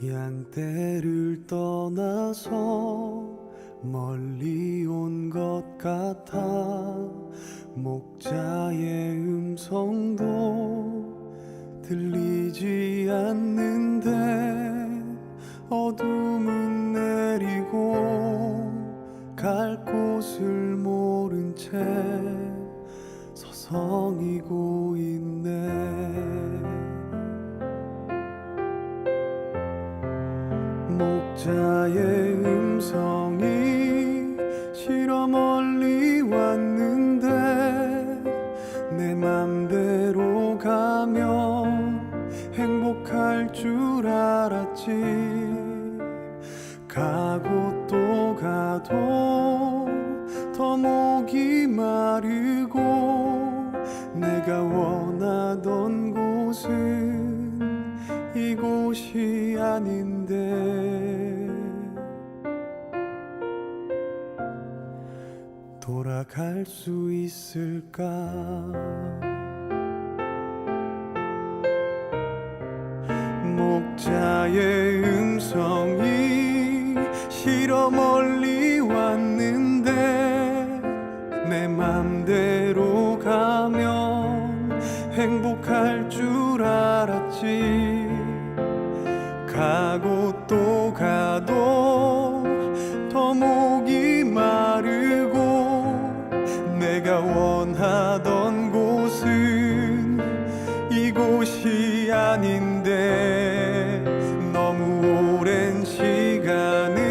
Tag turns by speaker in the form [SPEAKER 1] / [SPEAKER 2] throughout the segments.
[SPEAKER 1] 양떼를 떠나서 멀리 온 것 같아 목자의 음성도 들리지 않는데 어둠은 내리고 갈 곳을 모른 채 서성이고 있네. 목자의 음성이 싫어 멀리 왔는데 내 맘대로 가면 행복할 줄 알았지. 가고 또 가도 더 목이 마르고 내가 원하던 곳은 이곳이 아닌데 돌아갈 수 있을까? 목자의 음성이 싫어 멀리 왔는데 내 맘대로 가면 행복할 줄 알았지. 가고 또 가도 더 목이 마르고 내가 원하던 곳은 이곳이 아닌데 너무 오랜 시간을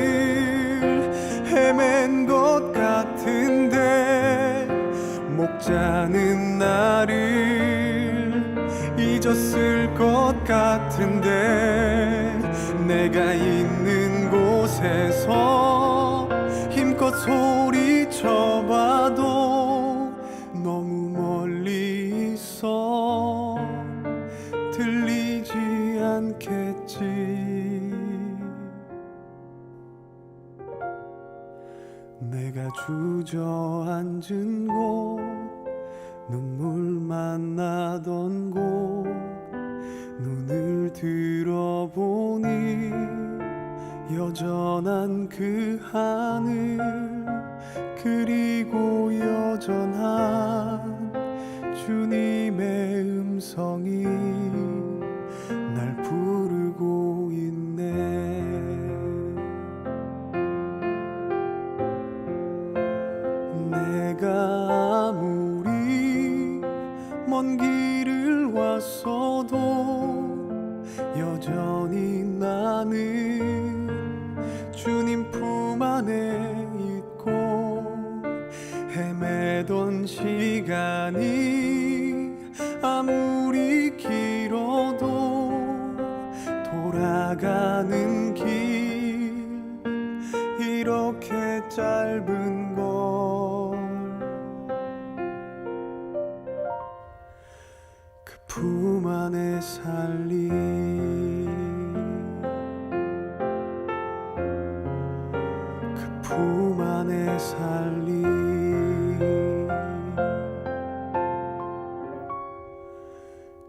[SPEAKER 1] 헤맨 것 같은데 목자는 나를 잊었을 것 같은데 내가 있는 곳에서 힘껏 소리쳐봐도 너무 멀리 있어 들리지 않겠지. 내가 주저앉은 곳 눈물만 나던 곳 눈을 들어보니 여전한 그 하늘 그리고 여전한 주님의 음성이 날 부르고 있네. 내가 아무리 먼 길을 왔어도 여전히 나는 주님 품 안에 있고 헤매던 시간이 아무리 길어도 돌아가는 길 이렇게 짧은 걸 그 품 안에 살리 그 품 안에 살리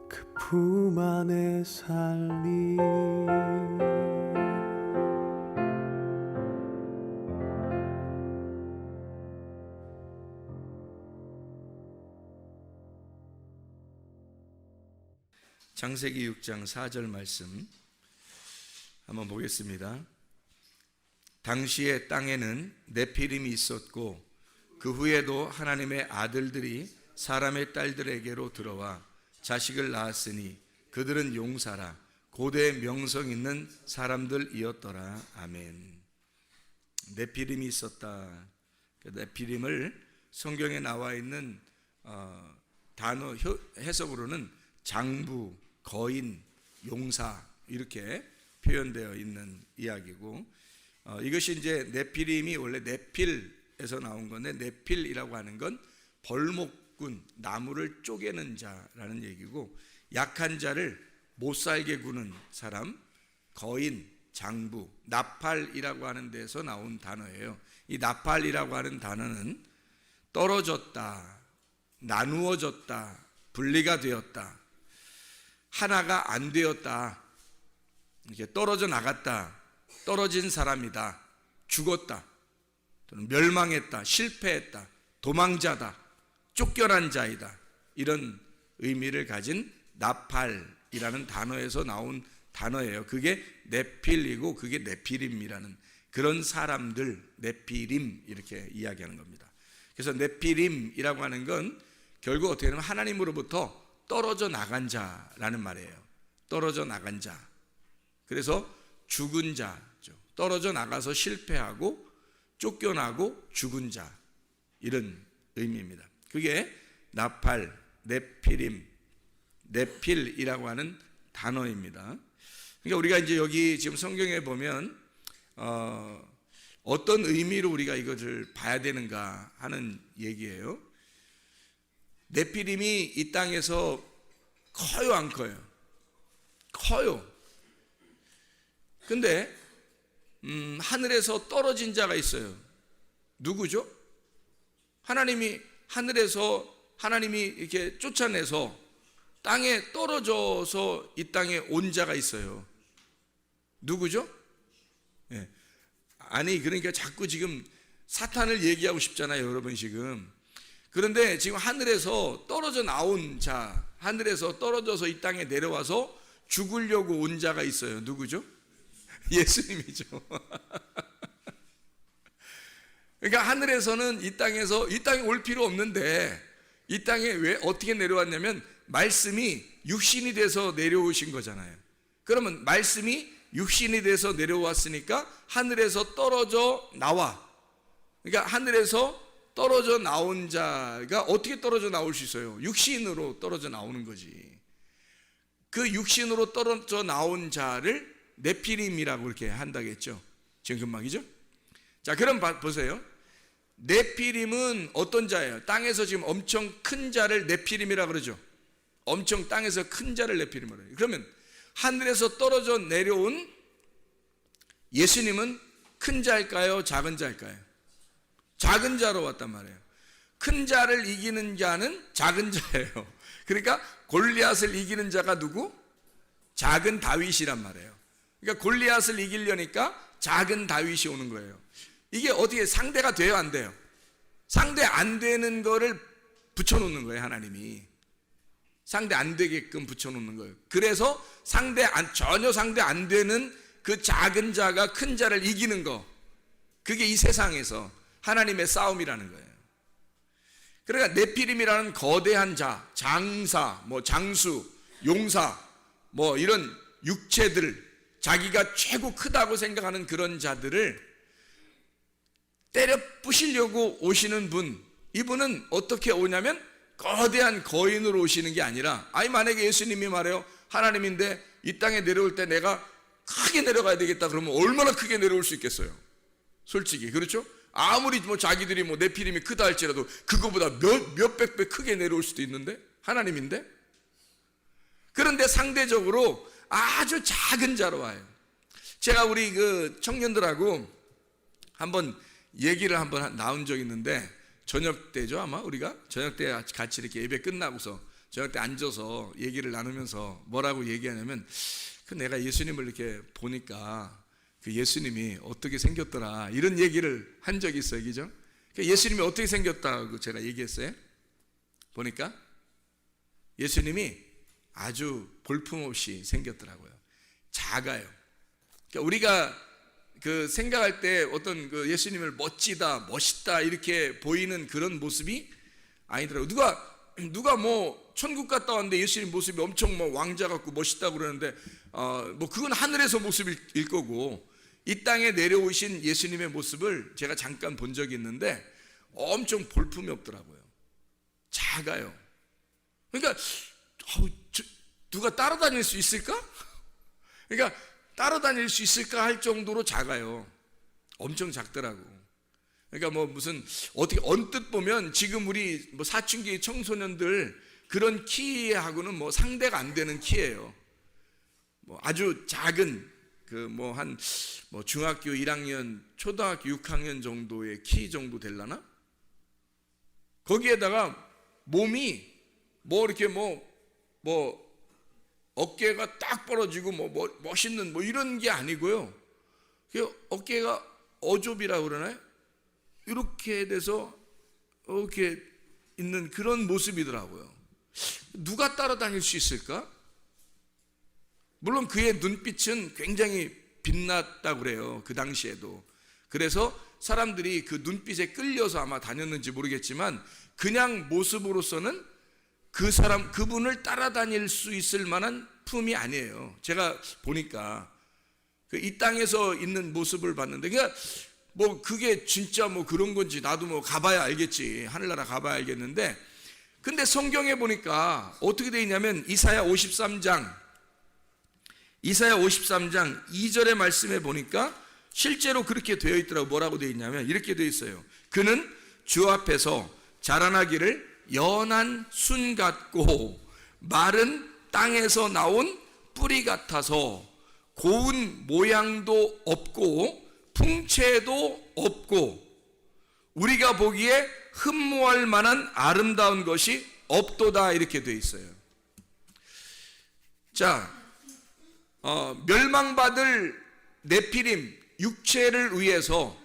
[SPEAKER 1] 그 품 안에 살리.
[SPEAKER 2] 창세기 6장 4절 말씀 한번 보겠습니다. 당시에 땅에는 네피림이 있었고 그 후에도 하나님의 아들들이 사람의 딸들에게로 들어와 자식을 낳았으니 그들은 용사라 고대 명성 있는 사람들이었더라. 아멘. 네피림이 있었다. 네피림을 성경에 나와 있는 단어 해석으로는 장부, 거인, 용사 이렇게 표현되어 있는 이야기고 이것이 이제 네피림이 원래 네필에서 나온 건데 네필이라고 하는 건 벌목꾼, 나무를 쪼개는 자라는 얘기고 약한 자를 못 살게 구는 사람, 거인, 장부, 나팔이라고 하는 데서 나온 단어예요. 이 나팔이라고 하는 단어는 떨어졌다, 나누어졌다, 분리가 되었다, 하나가 안 되었다 이렇게 떨어져 나갔다, 떨어진 사람이다, 죽었다, 또는 멸망했다, 실패했다, 도망자다, 쫓겨난 자이다, 이런 의미를 가진 나팔이라는 단어에서 나온 단어예요. 그게 네필이고 그게 네피림이라는 그런 사람들, 네피림 이렇게 이야기하는 겁니다. 그래서 네피림이라고 하는 건 결국 어떻게 보면 하나님으로부터 떨어져 나간 자라는 말이에요. 떨어져 나간 자. 그래서 죽은 자죠. 떨어져 나가서 실패하고 쫓겨나고 죽은 자, 이런 의미입니다. 그게 나팔, 네피림, 네필이라고 하는 단어입니다. 그러니까 우리가 이제 여기 지금 성경에 보면 어떤 의미로 우리가 이것을 봐야 되는가 하는 얘기예요. 네피림이 이 땅에서 커요, 안 커요? 커요. 근데 하늘에서 떨어진 자가 있어요. 누구죠? 하나님이 하늘에서 하나님이 이렇게 쫓아내서 땅에 떨어져서 이 땅에 온 자가 있어요. 누구죠? 예. 아니 그러니까 자꾸 지금 사탄을 얘기하고 싶잖아요, 여러분 지금. 그런데 지금 하늘에서 떨어져 나온 자, 하늘에서 떨어져서 이 땅에 내려와서 죽으려고 온 자가 있어요. 누구죠? 예수님이죠. 그러니까 하늘에서는 이 땅에 올 필요 없는데 이 땅에 왜 어떻게 내려왔냐면 말씀이 육신이 돼서 내려오신 거잖아요. 그러면 말씀이 육신이 돼서 내려왔으니까 하늘에서 떨어져 나와. 그러니까 하늘에서 떨어져 나온 자가 어떻게 떨어져 나올 수 있어요? 육신으로 떨어져 나오는 거지. 그 육신으로 떨어져 나온 자를 네피림이라고 이렇게 한다겠죠. 지금 금방이죠? 자, 그럼 보세요. 네피림은 어떤 자예요? 땅에서 지금 엄청 큰 자를 네피림이라고 그러죠. 엄청 땅에서 큰 자를 네피림이라고 해요. 그러면 하늘에서 떨어져 내려온 예수님은 큰 자일까요? 작은 자일까요? 작은 자로 왔단 말이에요. 큰 자를 이기는 자는 작은 자예요. 그러니까 골리앗을 이기는 자가 누구? 작은 다윗이란 말이에요. 그러니까 골리앗을 이기려니까 작은 다윗이 오는 거예요. 이게 어떻게 상대가 돼요, 안 돼요? 상대 안 되는 거를 붙여놓는 거예요, 하나님이. 상대 안 되게끔 붙여놓는 거예요. 그래서 전혀 상대 안 되는 그 작은 자가 큰 자를 이기는 거, 그게 이 세상에서 하나님의 싸움이라는 거예요. 그러니까 네피림이라는 거대한 자, 장사, 장수, 용사, 이런 육체들, 자기가 최고 크다고 생각하는 그런 자들을 때려 부시려고 오시는 분, 이분은 어떻게 오냐면 거대한 거인으로 오시는 게 아니라, 만약에 예수님이 말해요, 하나님인데 이 땅에 내려올 때 내가 크게 내려가야 되겠다 그러면 얼마나 크게 내려올 수 있겠어요? 솔직히 그렇죠? 아무리 자기들이 네피림이 크다 할지라도 그거보다 몇백 배 크게 내려올 수도 있는데, 하나님인데. 그런데 상대적으로 아주 작은 자로 와요. 제가 우리 그 청년들하고 한번 얘기를 나온 적이 있는데, 저녁 때죠, 아마 우리가 저녁 때 같이 이렇게 예배 끝나고서 저녁 때 앉아서 얘기를 나누면서 뭐라고 얘기하냐면, 내가 예수님을 이렇게 보니까 그 예수님이 어떻게 생겼더라, 이런 얘기를 한 적이 있어요. 그죠? 예수님이 어떻게 생겼다고 제가 얘기했어요. 보니까 예수님이 아주 볼품없이 생겼더라고요. 작아요. 우리가 그 생각할 때 어떤 그 예수님을 멋있다 이렇게 보이는 그런 모습이 아니더라고요. 누가 천국 갔다 왔는데 예수님 모습이 엄청 왕자 같고 멋있다고 그러는데 그건 하늘에서 모습일 거고, 이 땅에 내려오신 예수님의 모습을 제가 잠깐 본 적이 있는데 엄청 볼품이 없더라고요. 작아요. 그러니까 누가 따라다닐 수 있을까? 그러니까 따라다닐 수 있을까 할 정도로 작아요. 엄청 작더라고. 그러니까 무슨 어떻게 언뜻 보면 지금 우리 사춘기 청소년들 그런 키하고는 상대가 안 되는 키예요. 아주 작은 중학교 1학년, 초등학교 6학년 정도의 키 정도 되려나? 거기에다가 몸이 이렇게 어깨가 딱 벌어지고 멋있는 이런 게 아니고요. 어깨가 어좁이라고 그러나요? 이렇게 돼서 이렇게 있는 그런 모습이더라고요. 누가 따라다닐 수 있을까? 물론 그의 눈빛은 굉장히 빛났다고 그래요. 그 당시에도. 그래서 사람들이 그 눈빛에 끌려서 아마 다녔는지 모르겠지만 그냥 모습으로서는 그분을 따라다닐 수 있을 만한 품이 아니에요. 제가 보니까 이 땅에서 있는 모습을 봤는데, 그러니까 그게 진짜 그런 건지 나도 가봐야 알겠지. 하늘나라 가봐야 알겠는데, 근데 성경에 보니까 어떻게 되어 있냐면 이사야 53장 2절의 말씀에 보니까 실제로 그렇게 되어 있더라고. 뭐라고 되어 있냐면 이렇게 되어 있어요. 그는 주 앞에서 자라나기를 연한 순 같고 마른 땅에서 나온 뿌리 같아서 고운 모양도 없고 풍채도 없고 우리가 보기에 흠모할 만한 아름다운 것이 없도다. 이렇게 되어 있어요. 자, 멸망받을 네피림 육체를 위해서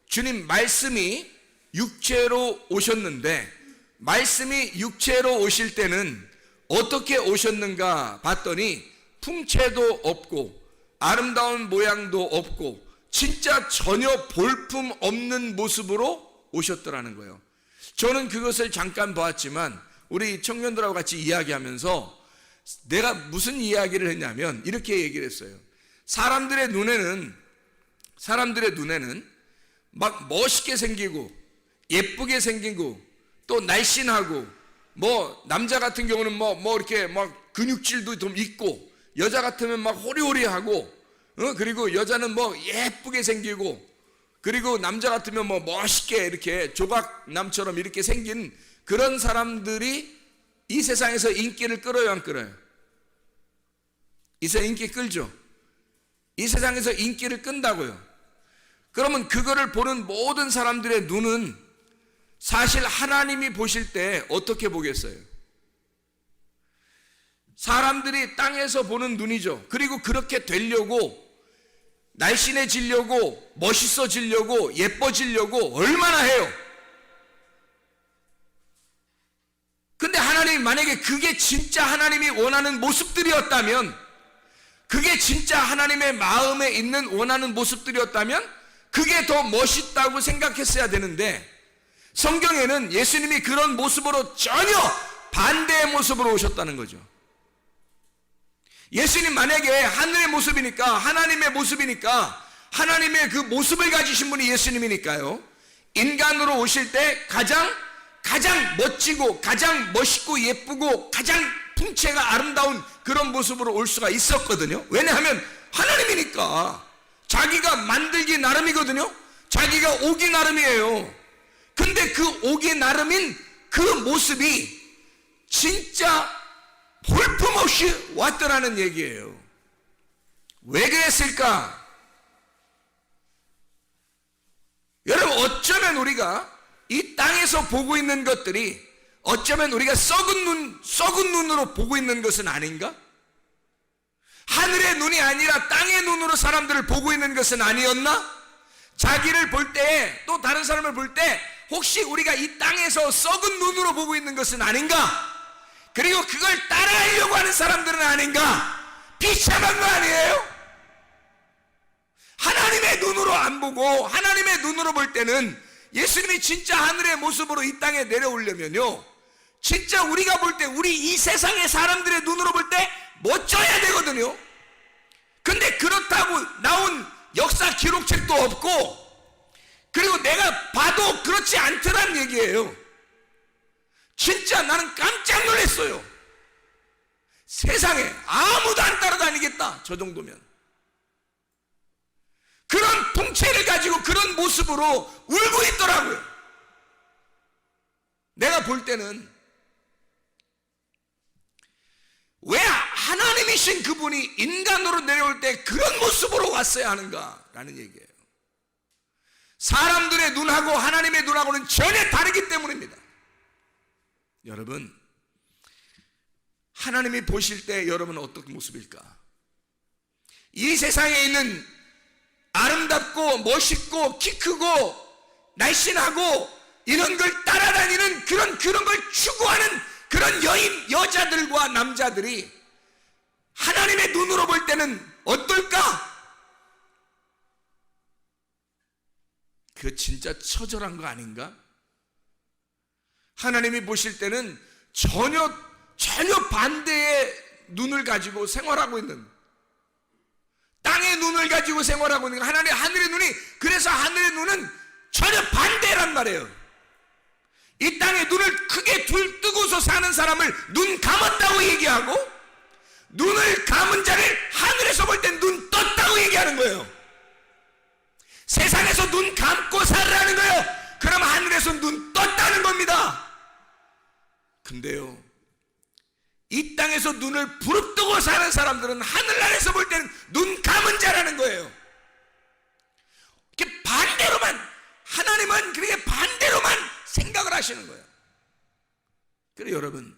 [SPEAKER 2] 주님 말씀이 육체로 오셨는데, 말씀이 육체로 오실 때는 어떻게 오셨는가 봤더니 풍채도 없고 아름다운 모양도 없고 진짜 전혀 볼품 없는 모습으로 오셨더라는 거예요. 저는 그것을 잠깐 보았지만 우리 청년들하고 같이 이야기하면서 내가 무슨 이야기를 했냐면 이렇게 얘기를 했어요. 사람들의 눈에는 막 멋있게 생기고 예쁘게 생기고 또 날씬하고 남자 같은 경우는 이렇게 근육질도 좀 있고 여자 같으면 막 호리호리하고 그리고 여자는 예쁘게 생기고 그리고 남자 같으면 멋있게 이렇게 조각남처럼 이렇게 생긴 그런 사람들이 이 세상에서 인기를 끌어요, 안 끌어요? 이 세상 인기 끌죠? 이 세상에서 인기를 끈다고요. 그러면 그거를 보는 모든 사람들의 눈은 사실 하나님이 보실 때 어떻게 보겠어요? 사람들이 땅에서 보는 눈이죠. 그리고 그렇게 되려고 날씬해지려고 멋있어지려고 예뻐지려고 얼마나 해요. 근데 하나님이 만약에 그게 진짜 하나님이 원하는 모습들이었다면, 그게 진짜 하나님의 마음에 있는 원하는 모습들이었다면 그게 더 멋있다고 생각했어야 되는데, 성경에는 예수님이 그런 모습으로 전혀 반대의 모습으로 오셨다는 거죠. 예수님 만약에 하늘의 모습이니까, 하나님의 모습이니까, 하나님의 그 모습을 가지신 분이 예수님이니까요, 인간으로 오실 때 가장 멋지고 가장 멋있고 예쁘고 가장 풍채가 아름다운 그런 모습으로 올 수가 있었거든요. 왜냐하면 하나님이니까. 자기가 만들기 나름이거든요. 자기가 오기 나름이에요. 근데 그 오기 나름인 그 모습이 진짜 볼품없이 왔더라는 얘기예요. 왜 그랬을까? 여러분, 어쩌면 우리가 이 땅에서 보고 있는 것들이 어쩌면 우리가 썩은 눈으로 보고 있는 것은 아닌가? 하늘의 눈이 아니라 땅의 눈으로 사람들을 보고 있는 것은 아니었나? 자기를 볼 때, 또 다른 사람을 볼 때 혹시 우리가 이 땅에서 썩은 눈으로 보고 있는 것은 아닌가? 그리고 그걸 따라하려고 하는 사람들은 아닌가? 비참한 거 아니에요? 하나님의 눈으로 안 보고 하나님의 눈으로 볼 때는, 예수님이 진짜 하늘의 모습으로 이 땅에 내려오려면요, 진짜 우리가 볼 때, 우리 이 세상의 사람들의 눈으로 볼 때 멋져야 되거든요. 근데 그렇다고 나온 역사 기록책도 없고, 그리고 내가 봐도 그렇지 않더란 얘기예요. 진짜 나는 깜짝 놀랐어요. 세상에 아무도 안 따라다니겠다, 저 정도면. 그런 통째를 가지고 그런 모습으로 울고 있더라고요. 내가 볼 때는 왜 하나님이신 그분이 인간으로 내려올 때 그런 모습으로 왔어야 하는가라는 얘기예요. 사람들의 눈하고 하나님의 눈하고는 전혀 다르기 때문입니다. 여러분, 하나님이 보실 때 여러분은 어떤 모습일까? 이 세상에 있는 아름답고 멋있고 키 크고 날씬하고 이런 걸 따라다니는 그런 걸 추구하는 그런 여자들과 남자들이 하나님의 눈으로 볼 때는 어떨까? 그 진짜 처절한 거 아닌가? 하나님이 보실 때는 전혀 반대의 눈을 가지고 생활하고 있는, 땅의 눈을 가지고 생활하고 있는 하늘의 눈이, 그래서 하늘의 눈은 전혀 반대란 말이에요. 이 땅의 눈을 크게 뜨고서 사는 사람을 눈 감았다고 얘기하고, 눈을 감은 자를 하늘에서 볼 땐 눈 떴다고 얘기하는 거예요. 세상에서 눈 감고 살라는 거예요. 그럼 하늘에서 눈 떴다는 겁니다. 근데요, 이 땅에서 눈을 부릅뜨고 사는 사람들은 하늘나라에서 볼 때는 눈 감은 자라는 거예요. 이렇게 반대로만, 하나님은 그렇게 반대로만 생각을 하시는 거예요. 그래, 여러분,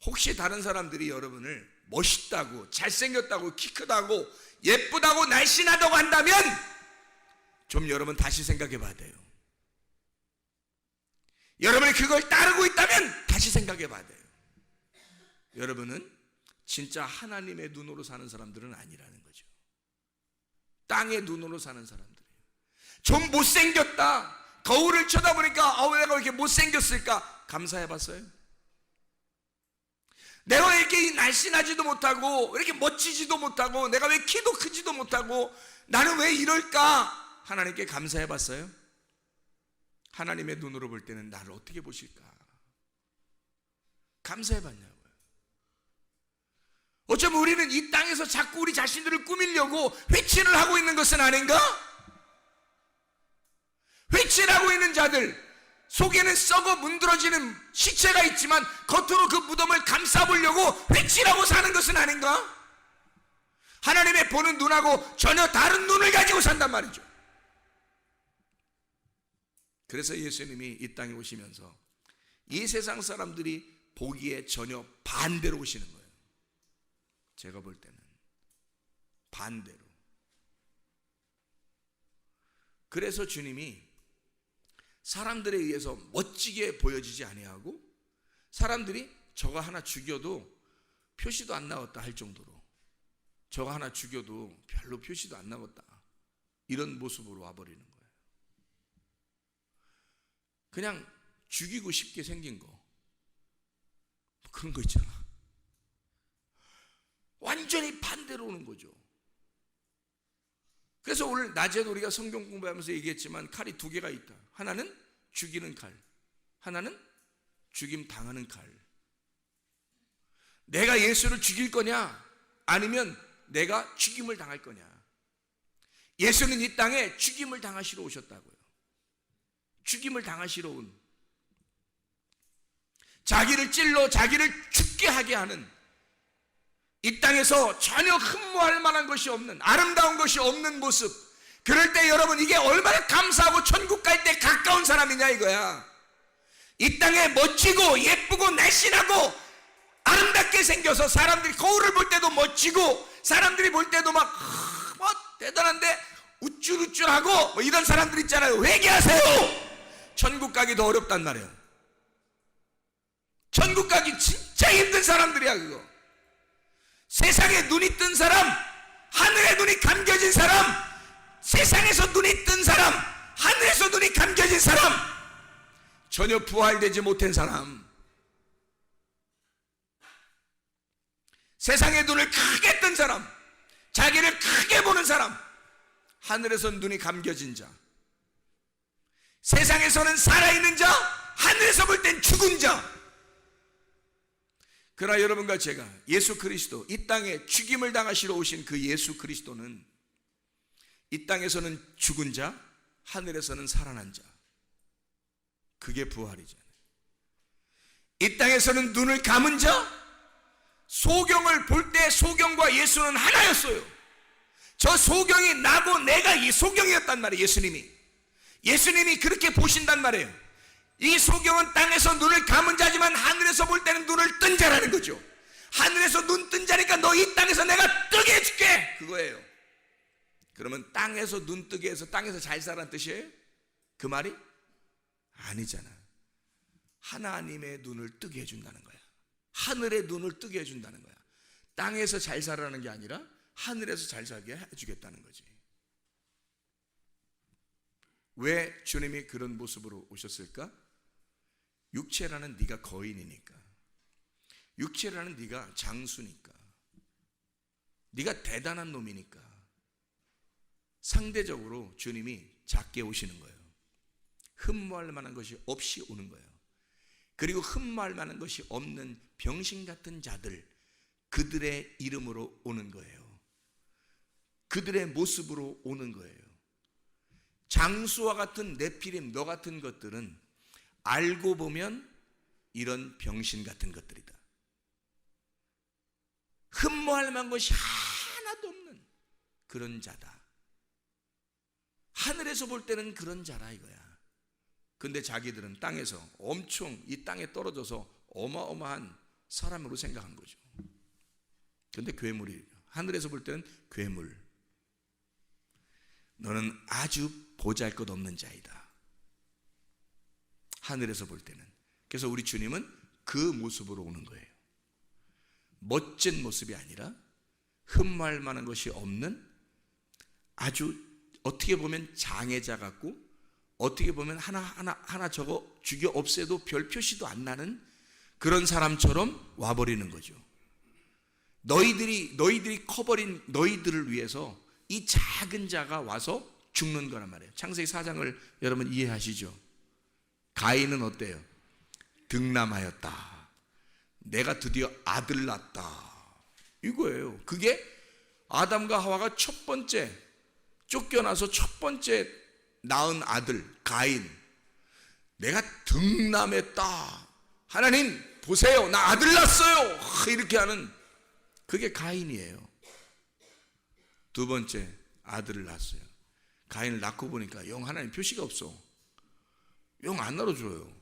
[SPEAKER 2] 혹시 다른 사람들이 여러분을 멋있다고, 잘생겼다고, 키 크다고, 예쁘다고, 날씬하다고 한다면 좀 여러분 다시 생각해 봐야 돼요. 여러분이 그걸 따르고 있다면 다시 생각해 봐야 돼요. 여러분은 진짜 하나님의 눈으로 사는 사람들은 아니라는 거죠. 땅의 눈으로 사는 사람들이에요. 좀 못생겼다, 거울을 쳐다보니까 왜 내가 이렇게 못생겼을까? 감사해 봤어요? 내가 이렇게 날씬하지도 못하고 이렇게 멋지지도 못하고 내가 왜 키도 크지도 못하고 나는 왜 이럴까? 하나님께 감사해 봤어요? 하나님의 눈으로 볼 때는 나를 어떻게 보실까? 감사해 봤냐고요. 어쩌면 우리는 이 땅에서 자꾸 우리 자신들을 꾸미려고 회치를 하고 있는 것은 아닌가? 회치를 하고 있는 자들 속에는 썩어 문드러지는 시체가 있지만 겉으로 그 무덤을 감싸보려고 회치를 하고 사는 것은 아닌가? 하나님의 보는 눈하고 전혀 다른 눈을 가지고 산단 말이죠. 그래서 예수님이 이 땅에 오시면서 이 세상 사람들이 보기에 전혀 반대로 오시는 거예요. 제가 볼 때는 반대로. 그래서 주님이 사람들에 의해서 멋지게 보여지지 아니하고 사람들이 저거 하나 죽여도 표시도 안 나왔다 할 정도로, 저거 하나 죽여도 별로 표시도 안 나왔다, 이런 모습으로 와버리는 거예요. 그냥 죽이고 싶게 생긴 거, 그런 거 있잖아. 완전히 반대로 오는 거죠. 그래서 오늘 낮에도 우리가 성경 공부하면서 얘기했지만 칼이 두 개가 있다. 하나는 죽이는 칼, 하나는 죽임 당하는 칼. 내가 예수를 죽일 거냐, 아니면 내가 죽임을 당할 거냐. 예수는 이 땅에 죽임을 당하시러 오셨다고요. 죽임을 당하시러 온, 자기를 찔러 자기를 죽게 하게 하는, 이 땅에서 전혀 흠모할 만한 것이 없는, 아름다운 것이 없는 모습. 그럴 때 여러분, 이게 얼마나 감사하고 천국 갈 때 가까운 사람이냐 이거야. 이 땅에 멋지고 예쁘고 날씬하고 아름답게 생겨서 사람들이 거울을 볼 때도 멋지고 사람들이 볼 때도 막 대단한데 우쭐우쭐하고 뭐 이런 사람들 있잖아요. 회개하세요. 천국 가기 더 어렵단 말이에요. 천국 가기 진짜 힘든 사람들이야 그거. 세상에 눈이 뜬 사람, 하늘에 눈이 감겨진 사람, 세상에서 눈이 뜬 사람, 하늘에서 눈이 감겨진 사람, 전혀 부활되지 못한 사람, 세상의 눈을 크게 뜬 사람, 자기를 크게 보는 사람, 하늘에서 눈이 감겨진 자, 세상에서는 살아있는 자, 하늘에서 볼 땐 죽은 자. 그러나 여러분과 제가 예수 그리스도, 이 땅에 죽임을 당하시러 오신 그 예수 그리스도는 이 땅에서는 죽은 자, 하늘에서는 살아난 자. 그게 부활이잖아요. 이 땅에서는 눈을 감은 자, 소경을 볼 때 소경과 예수는 하나였어요. 저 소경이 나고 내가 이 소경이었단 말이에요. 예수님이 그렇게 보신단 말이에요. 이 소경은 땅에서 눈을 감은 자지만 하늘에서 볼 때는 눈을 뜬 자라는 거죠. 하늘에서 눈 뜬 자니까 너 이 땅에서 내가 뜨게 해줄게, 그거예요. 그러면 땅에서 눈 뜨게 해서 땅에서 잘 살라는 뜻이에요? 그 말이? 아니잖아. 하나님의 눈을 뜨게 해준다는 거야. 하늘의 눈을 뜨게 해준다는 거야. 땅에서 잘 살라는 게 아니라 하늘에서 잘 살게 해주겠다는 거지. 왜 주님이 그런 모습으로 오셨을까? 육체라는 네가 거인이니까, 육체라는 네가 장수니까, 네가 대단한 놈이니까 상대적으로 주님이 작게 오시는 거예요. 흠모할 만한 것이 없이 오는 거예요. 그리고 흠모할 만한 것이 없는 병신 같은 자들, 그들의 이름으로 오는 거예요. 그들의 모습으로 오는 거예요. 장수와 같은 네피림, 너 같은 것들은 알고 보면 이런 병신 같은 것들이다. 흠모할 만한 것이 하나도 없는 그런 자다. 하늘에서 볼 때는 그런 자라 이거야. 근데 자기들은 땅에서 엄청 이 땅에 떨어져서 어마어마한 사람으로 생각한 거죠. 근데 괴물이, 하늘에서 볼 때는 괴물. 너는 아주 보잘것없는 자이다, 하늘에서 볼 때는. 그래서 우리 주님은 그 모습으로 오는 거예요. 멋진 모습이 아니라 흠모할 만한 것이 없는, 아주 어떻게 보면 장애자 같고, 어떻게 보면 하나 저거 죽여 없애도 별 표시도 안 나는 그런 사람처럼 와버리는 거죠. 너희들이 커버린 너희들을 위해서 이 작은 자가 와서 죽는 거란 말이에요. 창세기 4장을 여러분 이해하시죠? 가인은 어때요? 등남하였다. 내가 드디어 아들 낳았다, 이거예요. 그게 아담과 하와가 첫 번째 쫓겨나서 첫 번째 낳은 아들 가인. 내가 등남했다, 하나님 보세요, 나 아들 낳았어요, 이렇게 하는 그게 가인이에요. 두 번째 아들을 낳았어요. 가인을 낳고 보니까 영 하나님 표시가 없어. 영 안 낳아줘요.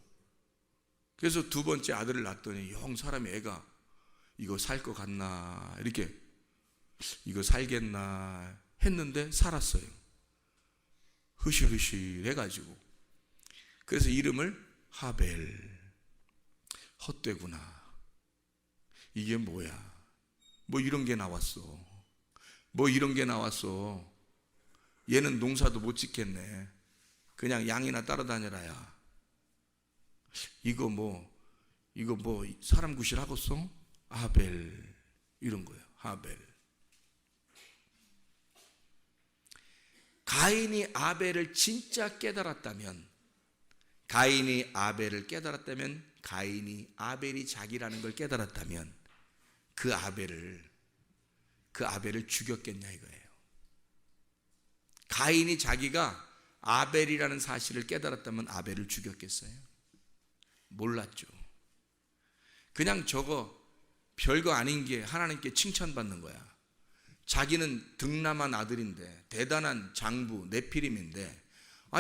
[SPEAKER 2] 그래서 두 번째 아들을 낳았더니 영 사람이 애가 이거 살 것 같나, 이렇게 이거 살겠나 했는데 살았어요. 흐실흐실 해가지고. 그래서 이름을 하벨. 헛되구나, 이게 뭐야, 뭐 이런 게 나왔어, 뭐 이런 게 나왔어. 얘는 농사도 못 짓겠네, 그냥 양이나 따라다녀라야. 이거 뭐 사람 구실하겠어? 하벨, 이런 거예요. 하벨. 가인이 아벨을 진짜 깨달았다면, 가인이 아벨을 깨달았다면, 가인이 아벨이 자기라는 걸 깨달았다면 그 아벨을 죽였겠냐 이거예요. 가인이 자기가 아벨이라는 사실을 깨달았다면 아벨을 죽였겠어요? 몰랐죠. 그냥 저거 별거 아닌 게 하나님께 칭찬받는 거야. 자기는 등남한 아들인데, 대단한 장부 네피림인데,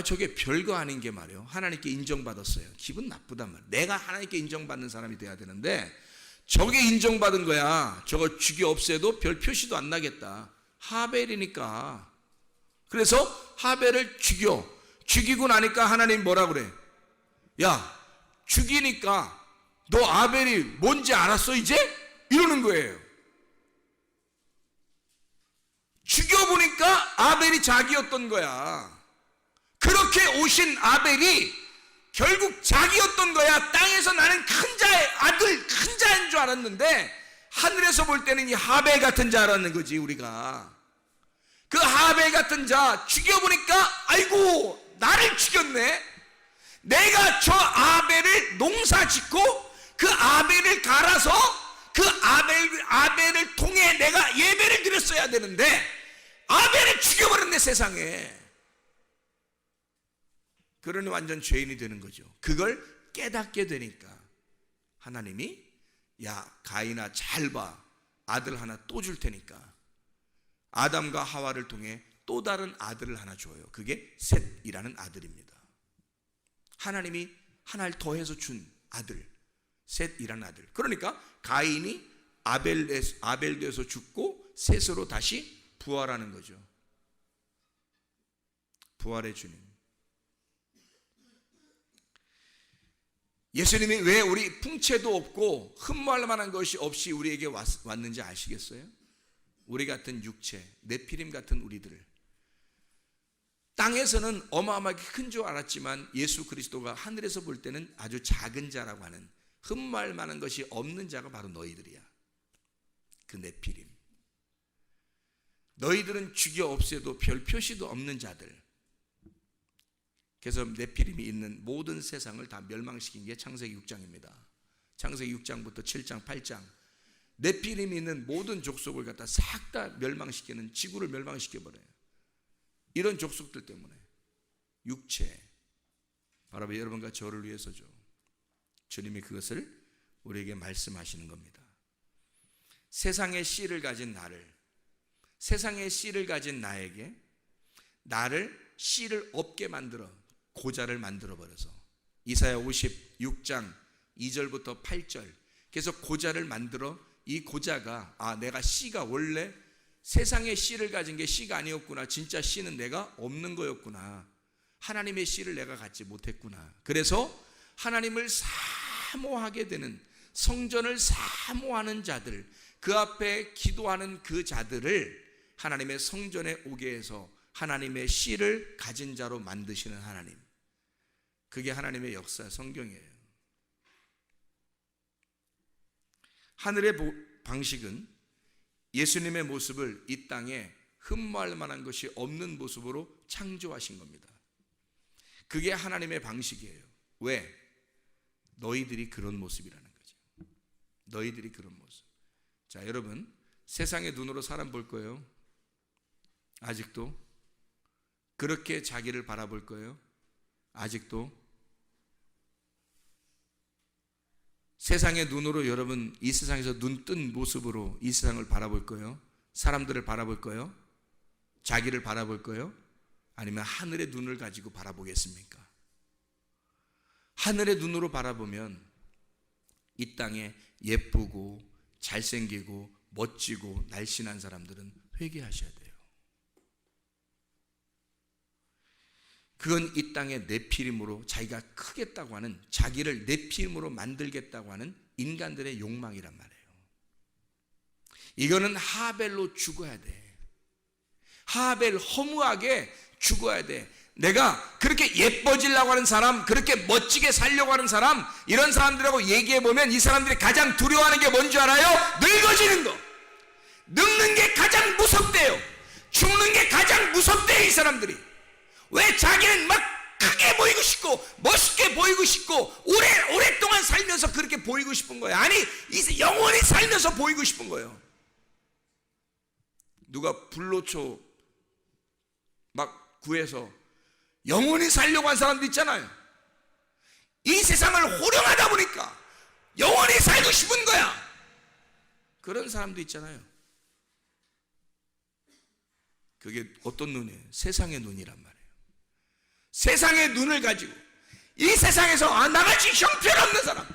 [SPEAKER 2] 저게 별거 아닌 게 말이에요, 하나님께 인정받았어요. 기분 나쁘단 말이에요. 내가 하나님께 인정받는 사람이 돼야 되는데 저게 인정받은 거야. 저거 죽여 없애도 별 표시도 안 나겠다, 하벨이니까. 그래서 하벨을 죽이고 나니까 하나님 뭐라 그래? 야, 죽이니까 너 아벨이 뭔지 알았어 이제? 이러는 거예요. 죽여보니까 아벨이 자기였던 거야. 그렇게 오신 아벨이 결국 자기였던 거야. 땅에서 나는 큰 자의 아들, 큰 자인 줄 알았는데 하늘에서 볼 때는 이 하벨 같은 자라는 거지. 우리가 그 하벨 같은 자 죽여보니까 아이고 나를 죽였네. 내가 저 아벨을 농사 짓고 그 아벨을 갈아서 그 아벨을 통해 내가 예배를 드렸어야 되는데 아벨을 죽여버렸네, 세상에. 그러니 완전 죄인이 되는 거죠. 그걸 깨닫게 되니까 하나님이 야, 가인아 잘 봐, 아들 하나 또 줄 테니까 아담과 하와를 통해 또 다른 아들을 하나 줘요. 그게 셋이라는 아들입니다. 하나님이 하나를 더해서 준 아들, 셋이라는 아들. 그러니까 가인이 아벨에서 죽고 셋으로 다시 부활하는 거죠. 부활의 주님. 예수님이 왜 우리 풍채도 없고 흠모할 만한 것이 없이 우리에게 왔는지 아시겠어요? 우리 같은 육체, 네피림 같은 우리들을 땅에서는 어마어마하게 큰 줄 알았지만 예수 그리스도가 하늘에서 볼 때는 아주 작은 자라고 하는, 흠모할 만한 것이 없는 자가 바로 너희들이야. 그 네피림. 너희들은 죽여 없애도 별 표시도 없는 자들. 그래서 네피림이 있는 모든 세상을 다 멸망시킨 게 창세기 6장입니다. 창세기 6장부터 7장, 8장. 네피림이 있는 모든 족속을 갖다 싹 다 멸망시키는, 지구를 멸망시켜버려요. 이런 족속들 때문에. 육체. 바로 여러분과 저를 위해서죠. 주님이 그것을 우리에게 말씀하시는 겁니다. 세상의 씨를 가진 나를, 세상의 씨를 가진 나에게 나를 씨를 없게 만들어 고자를 만들어 버려서, 이사야 56장 2절부터 8절. 그래서 고자를 만들어, 이 고자가 내가 씨가 원래 세상의 씨를 가진 게 씨가 아니었구나, 진짜 씨는 내가 없는 거였구나, 하나님의 씨를 내가 갖지 못했구나. 그래서 하나님을 사모하게 되는, 성전을 사모하는 자들, 그 앞에 기도하는 그 자들을 하나님의 성전에 오게 해서 하나님의 씨를 가진 자로 만드시는 하나님. 그게 하나님의 역사, 성경이에요. 하늘의 방식은 예수님의 모습을 이 땅에 흠모할 만한 것이 없는 모습으로 창조하신 겁니다. 그게 하나님의 방식이에요. 왜? 너희들이 그런 모습이라는 거죠. 너희들이 그런 모습. 자, 여러분, 세상의 눈으로 사람 볼 거예요? 아직도? 그렇게 자기를 바라볼 거예요? 아직도? 세상의 눈으로 여러분 이 세상에서 눈 뜬 모습으로 이 세상을 바라볼 거예요? 사람들을 바라볼 거예요? 자기를 바라볼 거예요? 아니면 하늘의 눈을 가지고 바라보겠습니까? 하늘의 눈으로 바라보면 이 땅에 예쁘고 잘생기고 멋지고 날씬한 사람들은 회개하셔야 돼요. 그건 이 땅의 네피림으로 자기가 크겠다고 하는, 자기를 네피림으로 만들겠다고 하는 인간들의 욕망이란 말이에요. 이거는 하벨로 죽어야 돼. 하벨, 허무하게 죽어야 돼. 내가 그렇게 예뻐지려고 하는 사람, 그렇게 멋지게 살려고 하는 사람, 이런 사람들하고 얘기해보면 이 사람들이 가장 두려워하는 게 뭔지 알아요? 늙어지는 거. 늙는 게 가장 무섭대요. 죽는 게 가장 무섭대요, 이 사람들이. 왜? 자기는 막 크게 보이고 싶고 멋있게 보이고 싶고 오랫동안 살면서 그렇게 보이고 싶은 거예요. 아니, 영원히 살면서 보이고 싶은 거예요. 누가 불로초 막 구해서 영원히 살려고 한 사람도 있잖아요. 이 세상을 호령하다 보니까 영원히 살고 싶은 거야. 그런 사람도 있잖아요. 그게 어떤 눈이에요? 세상의 눈이란 말이에요. 세상의 눈을 가지고 이 세상에서 나같이 형편없는 사람,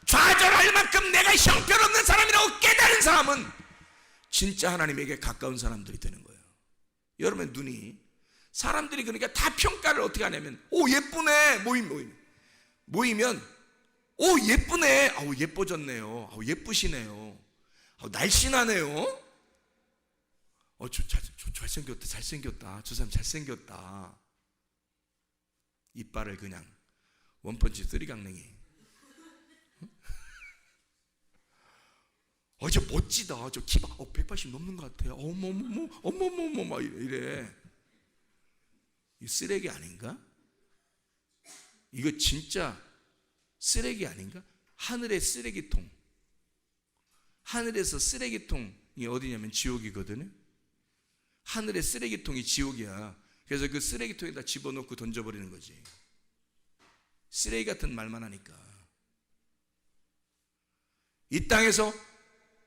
[SPEAKER 2] 좌절할 만큼 내가 형편없는 사람이라고 깨달은 사람은 진짜 하나님에게 가까운 사람들이 되는 거예요. 여러분의 눈이, 사람들이 그러니까 다 평가를 어떻게 하냐면, 오 예쁘네, 모이면 오 예쁘네, 아우 예뻐졌네요, 아우 예쁘시네요, 아우 날씬하네요, 잘생겼다, 저 사람 잘생겼다. 이빨을 그냥 원펀치 쓰리강냉이. 저 멋지다, 저 키가 180 넘는 것 같아요. 어머머머 막 이래. 이 쓰레기 아닌가? 이거 진짜 쓰레기 아닌가? 하늘의 쓰레기통. 하늘에서 쓰레기통이 어디냐면 지옥이거든요. 하늘의 쓰레기통이 지옥이야. 그래서 그 쓰레기통에다 집어넣고 던져버리는 거지. 쓰레기 같은 말만 하니까. 이 땅에서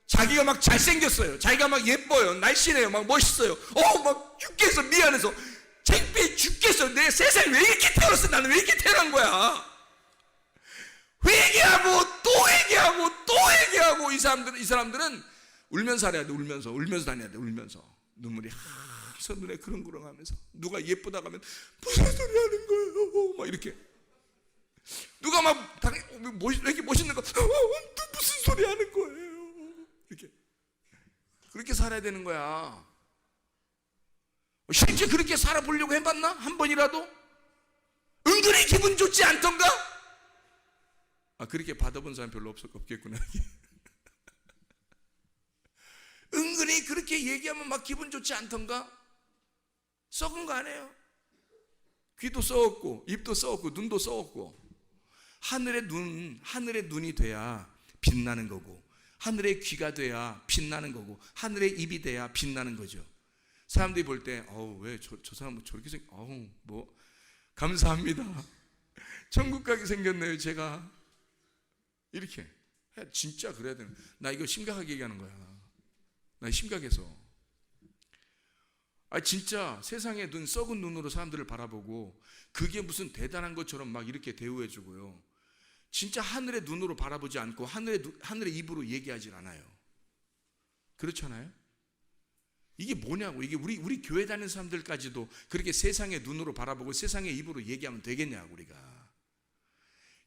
[SPEAKER 2] 자기가 막 잘생겼어요, 자기가 막 예뻐요, 날씬해요, 막 멋있어요, 막 죽겠어, 미안해서 창피해 죽겠어, 내 세상에 왜 이렇게 태어났어, 나는 왜 이렇게 태어난 거야. 회개하고 또 회개하고 또 회개하고 이 사람들은 울면서 살아야 돼. 울면서 다녀야 돼. 울면서 눈물이 항상 눈에 그렁그렁하면서 누가 예쁘다고 하면 무슨 소리 하는 거예요? 막 이렇게 누가 막 이렇게 멋있는 거 무슨 소리 하는 거예요? 이렇게 그렇게 살아야 되는 거야. 실제 그렇게 살아보려고 해봤나? 한 번이라도? 은근히 기분 좋지 않던가? 그렇게 받아본 사람 별로 없겠구나. 은근히 그렇게 얘기하면 막 기분 좋지 않던가? 썩은 거 아니에요? 귀도 썩었고 입도 썩었고 눈도 썩었고 하늘의 눈이 돼야 빛나는 거고 하늘의 귀가 돼야 빛나는 거고 하늘의 입이 돼야 빛나는 거죠. 사람들이 볼 때 왜 저 사람 저렇게 뭐 감사합니다. 천국 가게 생겼네요. 제가 이렇게 진짜 그래야 되는. 나 이거 심각하게 얘기하는 거야. 나 심각해서. 진짜 세상의 썩은 눈으로 사람들을 바라보고 그게 무슨 대단한 것처럼 막 이렇게 대우해 주고요. 진짜 하늘의 눈으로 바라보지 않고 하늘의 입으로 얘기하질 않아요. 그렇잖아요? 이게 뭐냐고. 이게 우리 교회 다니는 사람들까지도 그렇게 세상의 눈으로 바라보고 세상의 입으로 얘기하면 되겠냐고 우리가.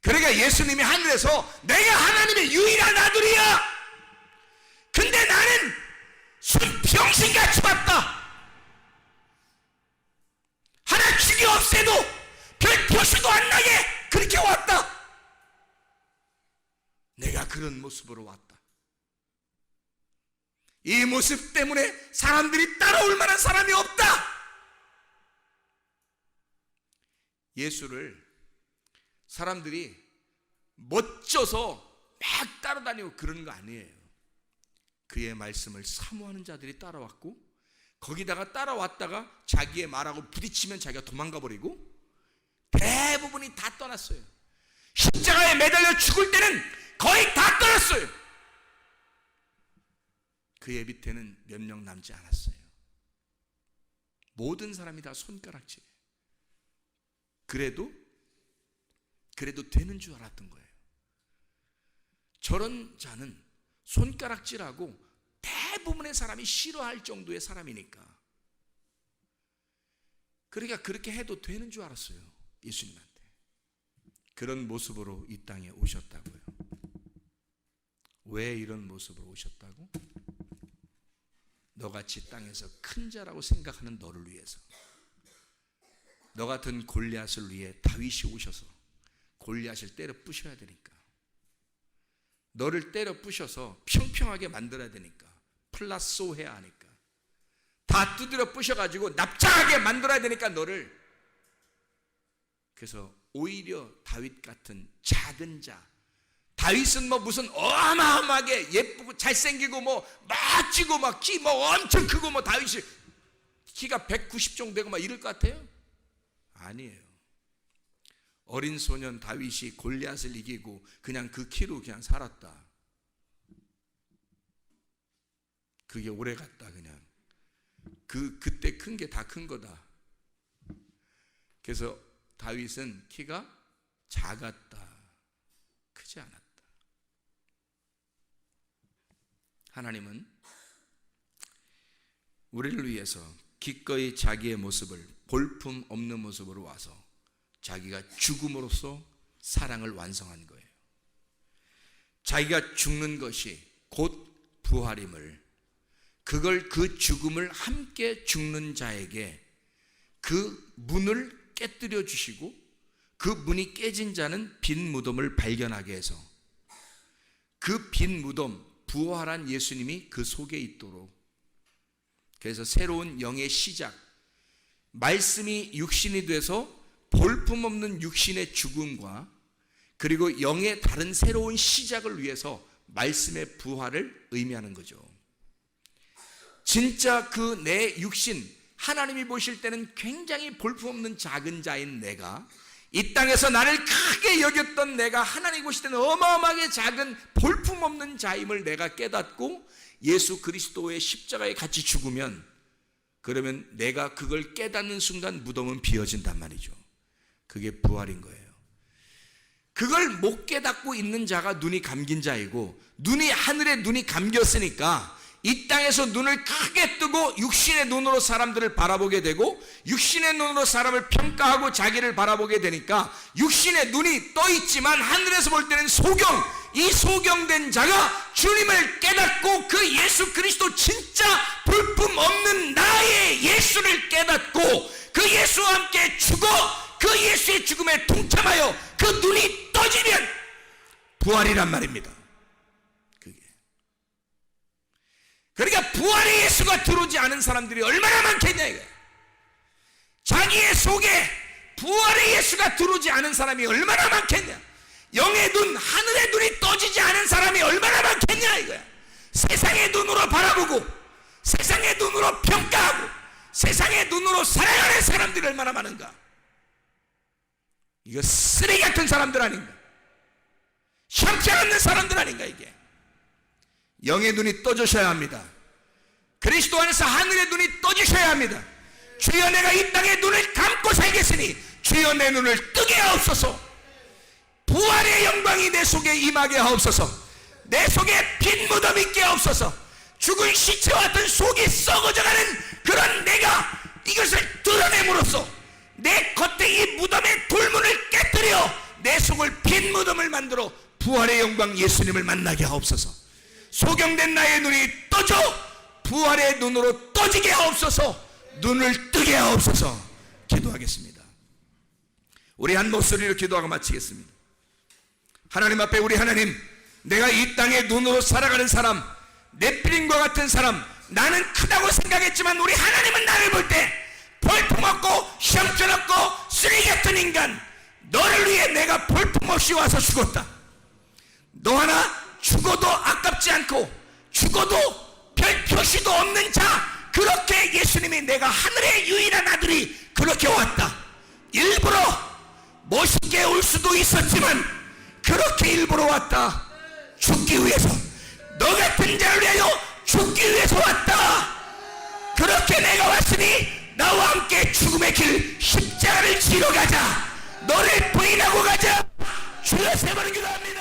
[SPEAKER 2] 그러니까 예수님이 하늘에서 내가 하나님의 유일한 아들이야. 근데 나는 병신같이 왔다. 하나 죽여 없애도 별 표시도 안 나게 그렇게 왔다. 내가 그런 모습으로 왔다. 이 모습 때문에 사람들이 따라올 만한 사람이 없다. 예수를 사람들이 멋져서 막 따라다니고 그런 거 아니에요. 그의 말씀을 사모하는 자들이 따라왔고 거기다가 따라왔다가 자기의 말하고 부딪히면 자기가 도망가 버리고 대부분이 다 떠났어요. 십자가에 매달려 죽을 때는 거의 다 떠났어요. 그의 밑에는 몇 명 남지 않았어요. 모든 사람이 다 손가락질이에요. 그래도 되는 줄 알았던 거예요. 저런 자는 손가락질하고 대부분의 사람이 싫어할 정도의 사람이니까. 그러니까 그렇게 해도 되는 줄 알았어요. 예수님한테. 그런 모습으로 이 땅에 오셨다고요. 왜 이런 모습으로 오셨다고? 너같이 땅에서 큰 자라고 생각하는 너를 위해서. 너 같은 골리앗을 위해 다윗이 오셔서 골리앗을 때려 부셔야 되니까. 너를 때려 부셔서 평평하게 만들어야 되니까. 플라소해야 하니까. 다 두드려 부셔가지고 납작하게 만들어야 되니까 너를. 그래서 오히려 다윗 같은 작은 자. 다윗은 뭐 무슨 어마어마하게 예쁘고 잘생기고 뭐 멋지고 막 키 뭐 엄청 크고 뭐 다윗이 키가 190 정도 되고 막 이럴 것 같아요? 아니에요. 어린 소년 다윗이 골리앗을 이기고 그냥 그 키로 그냥 살았다. 그게 오래 갔다 그냥. 그때 큰 게 다 큰 거다. 그래서 다윗은 키가 작았다. 크지 않았다. 하나님은 우리를 위해서 기꺼이 자기의 모습을 볼품 없는 모습으로 와서 자기가 죽음으로써 사랑을 완성한 거예요. 자기가 죽는 것이 곧 부활임을, 그걸 그 죽음을 함께 죽는 자에게 그 문을 깨뜨려 주시고 그 문이 깨진 자는 빈 무덤을 발견하게 해서 그 빈 무덤, 부활한 예수님이 그 속에 있도록, 그래서 새로운 영의 시작, 말씀이 육신이 돼서 볼품없는 육신의 죽음과 그리고 영의 다른 새로운 시작을 위해서 말씀의 부활을 의미하는 거죠. 진짜 그 내 육신, 하나님이 보실 때는 굉장히 볼품없는 작은 자인 내가, 이 땅에서 나를 크게 여겼던 내가 하나님 보실 때는 어마어마하게 작은 볼품없는 자임을 내가 깨닫고 예수 그리스도의 십자가에 같이 죽으면, 그러면 내가 그걸 깨닫는 순간 무덤은 비어진단 말이죠. 그게 부활인 거예요. 그걸 못 깨닫고 있는 자가 눈이 감긴 자이고, 눈이 하늘에 눈이 감겼으니까 이 땅에서 눈을 크게 뜨고 육신의 눈으로 사람들을 바라보게 되고, 육신의 눈으로 사람을 평가하고 자기를 바라보게 되니까 육신의 눈이 떠 있지만 하늘에서 볼 때는 소경, 이 소경된 자가 주님을 깨닫고 그 예수 그리스도 진짜 볼품 없는 나의 예수를 깨닫고 그 예수와 함께 죽어 그 예수의 죽음에 동참하여 그 눈이 떠지면 부활이란 말입니다. 그게. 그러니까 부활의 예수가 들어오지 않은 사람들이 얼마나 많겠냐 이거야. 자기의 속에 부활의 예수가 들어오지 않은 사람이 얼마나 많겠냐. 영의 눈, 하늘의 눈이 떠지지 않은 사람이 얼마나 많겠냐 이거야. 세상의 눈으로 바라보고 세상의 눈으로 평가하고 세상의 눈으로 살아가는 사람들이 얼마나 많은가. 이거 쓰레기 같은 사람들 아닌가. 형편없는 사람들 아닌가. 이게 영의 눈이 떠주셔야 합니다. 그리스도 안에서 하늘의 눈이 떠주셔야 합니다. 주여 내가 이 땅에 눈을 감고 살겠으니 주여 내 눈을 뜨게 하옵소서. 부활의 영광이 내 속에 임하게 하옵소서. 내 속에 빈 무덤 있게 하옵소서. 죽은 시체와 같은 속이 썩어져가는 그런 내가 이것을 드러냄으로써 내 겉에 이 무덤의 돌문을 깨뜨려 내 속을 빈 무덤을 만들어 부활의 영광 예수님을 만나게 하옵소서. 소경된 나의 눈이 떠져 부활의 눈으로 떠지게 하옵소서. 눈을 뜨게 하옵소서. 기도하겠습니다. 우리 한 목소리로 기도하고 마치겠습니다. 하나님 앞에 우리 하나님, 내가 이 땅에 눈으로 살아가는 사람, 넷필림과 같은 사람, 나는 크다고 생각했지만 우리 하나님은 나를 볼 때 볼품없고 형편없고 쓰레기 같은 인간, 너를 위해 내가 볼품없이 와서 죽었다. 너 하나 죽어도 아깝지 않고 죽어도 별 표시도 없는 자, 그렇게 예수님이 내가 하늘의 유일한 아들이 그렇게 왔다. 일부러 멋있게 올 수도 있었지만 그렇게 일부러 왔다. 죽기 위해서, 너 같은 자를 위하여 죽기 위해서 왔다. 그렇게 내가 왔으니 나와 함께 죽음의 길 십자가를 지러 가자. 너를 부인하고 가자. 주여 세 번을 기도합니다.